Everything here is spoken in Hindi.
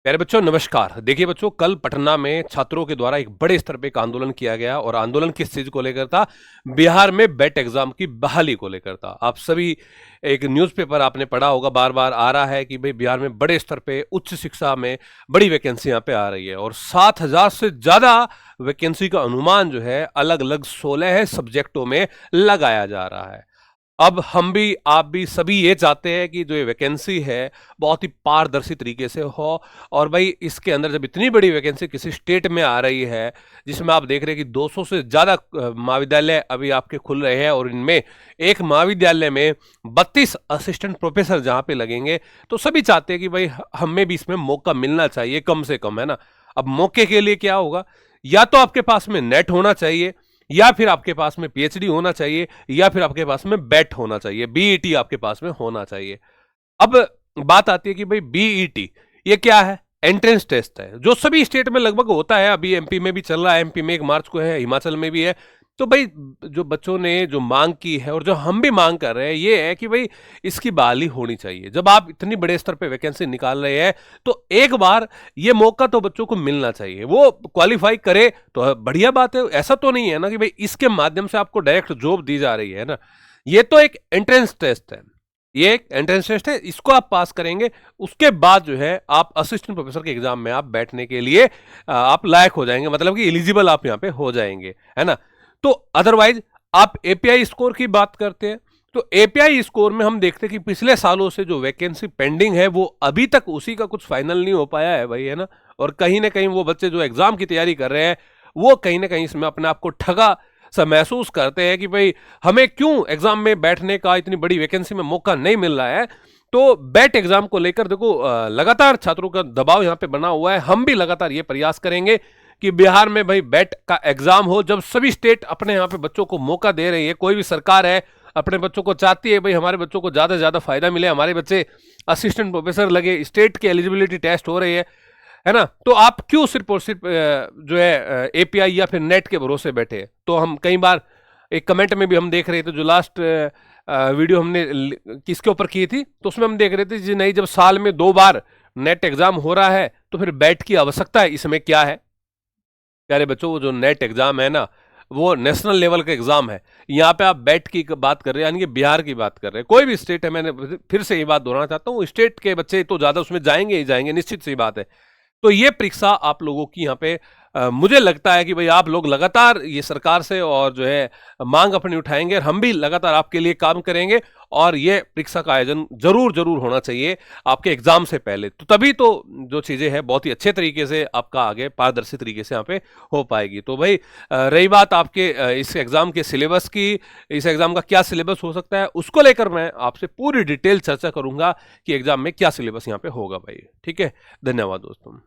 प्यारे बच्चों नमस्कार। देखिए बच्चों, कल पटना में छात्रों के द्वारा एक बड़े स्तर पे एक आंदोलन किया गया और आंदोलन किस चीज को लेकर था? बिहार में बेट एग्जाम की बहाली को लेकर था। आप सभी एक न्यूज़पेपर आपने पढ़ा होगा, बार बार आ रहा है कि भाई बिहार में बड़े स्तर पे उच्च शिक्षा में बड़ी वैकेंसी यहाँ पे आ रही है और 7,000 से ज्यादा वैकेंसी का अनुमान जो है अलग अलग 16 सब्जेक्टों में लगाया जा रहा है। अब हम भी आप भी सभी ये चाहते हैं कि जो ये वैकेंसी है बहुत ही पारदर्शी तरीके से हो। और भाई इसके अंदर जब इतनी बड़ी वैकेंसी किसी स्टेट में आ रही है जिसमें आप देख रहे हैं कि 200 से ज़्यादा महाविद्यालय अभी आपके खुल रहे हैं और इनमें एक महाविद्यालय में 32 असिस्टेंट प्रोफेसर जहाँ पे लगेंगे, तो सभी चाहते हैं कि भाई हमें भी इसमें मौका मिलना चाहिए कम से कम, है ना। अब मौके के लिए क्या होगा? या तो आपके पास में नेट होना चाहिए, या फिर आपके पास में पीएचडी होना चाहिए, या फिर आपके पास में बेट होना चाहिए, बीईटी आपके पास में होना चाहिए। अब बात आती है कि भाई बीईटी ये क्या है? एंट्रेंस टेस्ट है जो सभी स्टेट में लगभग होता है। अभी एमपी में भी चल रहा है, एमपी में 1 मार्च को है, हिमाचल में भी है। तो भाई जो बच्चों ने जो मांग की है और जो हम भी मांग कर रहे हैं ये है कि भाई इसकी बहाली होनी चाहिए। जब आप इतनी बड़े स्तर पे वैकेंसी निकाल रहे हैं तो एक बार ये मौका तो बच्चों को मिलना चाहिए, वो क्वालिफाई करे तो बढ़िया बात है। ऐसा तो नहीं है ना कि भाई इसके माध्यम से आपको डायरेक्ट जॉब दी जा रही है ना। ये तो एक एंट्रेंस टेस्ट है, ये एक एंट्रेंस टेस्ट है, इसको आप पास करेंगे उसके बाद जो है आप असिस्टेंट प्रोफेसर के एग्जाम में आप बैठने के लिए आप लायक हो जाएंगे, मतलब कि एलिजिबल आप यहाँ पे हो जाएंगे, है ना। तो अदरवाइज आप एपीआई स्कोर की बात करते हैं तो एपीआई स्कोर में हम देखते हैं कि पिछले सालों से जो वैकेंसी पेंडिंग है वो अभी तक उसी का कुछ फाइनल नहीं हो पाया है भाई, है ना। और कहीं ना कहीं वो बच्चे जो एग्जाम की तैयारी कर रहे हैं वो कहीं ना कहीं इसमें अपने आप को ठगा सा महसूस करते हैं कि भाई हमें क्यों एग्जाम में बैठने का, इतनी बड़ी वैकेंसी में मौका नहीं मिल रहा है। तो बैट एग्जाम को लेकर देखो लगातार छात्रों का दबाव यहाँ पे बना हुआ है। हम भी लगातार ये प्रयास करेंगे कि बिहार में भाई बैट का एग्जाम हो। जब सभी स्टेट अपने यहाँ पे बच्चों को मौका दे रही है, कोई भी सरकार है अपने बच्चों को चाहती है भाई हमारे बच्चों को ज्यादा से ज्यादा फायदा मिले, हमारे बच्चे असिस्टेंट प्रोफेसर लगे, स्टेट की एलिजिबिलिटी टेस्ट हो रही है ना। तो आप क्यों सिर्फ और सिर्फ जो है एपीआई या फिर नेट के भरोसे बैठे? तो हम कई बार एक कमेंट में भी हम देख रहे थे, जो लास्ट वीडियो हमने किसके ऊपर की थी तो उसमें हम देख रहे थे जी नहीं, जब साल में 2 बार नेट एग्जाम हो रहा है तो फिर बैट की आवश्यकता है इसमें क्या है? प्यारे बच्चों, वो जो नेट एग्जाम है ना वो नेशनल लेवल का एग्जाम है। यहाँ पे आप बैट की बात कर रहे हैं, यानी कि बिहार की बात कर रहे हैं। कोई भी स्टेट है, मैंने फिर से ये बात दोहराना चाहता हूँ, स्टेट के बच्चे तो ज्यादा उसमें जाएंगे ही जाएंगे, निश्चित सी बात है। तो ये परीक्षा आप लोगों की यहाँ पे मुझे लगता है कि भाई आप लोग लगातार ये सरकार से और जो है मांग अपनी उठाएंगे और हम भी लगातार आपके लिए काम करेंगे। और ये परीक्षा का आयोजन जरूर जरूर होना चाहिए आपके एग्जाम से पहले, तो तभी तो जो चीजें हैं बहुत ही अच्छे तरीके से आपका आगे पारदर्शी तरीके से यहाँ पे हो पाएगी। तो भाई रही बात आपके इस एग्जाम के सिलेबस की, इस एग्जाम का क्या सिलेबस हो सकता है उसको लेकर मैं आपसे पूरी डिटेल चर्चा करूंगा कि एग्जाम में क्या सिलेबस यहाँ पे होगा भाई। ठीक है, धन्यवाद दोस्तों।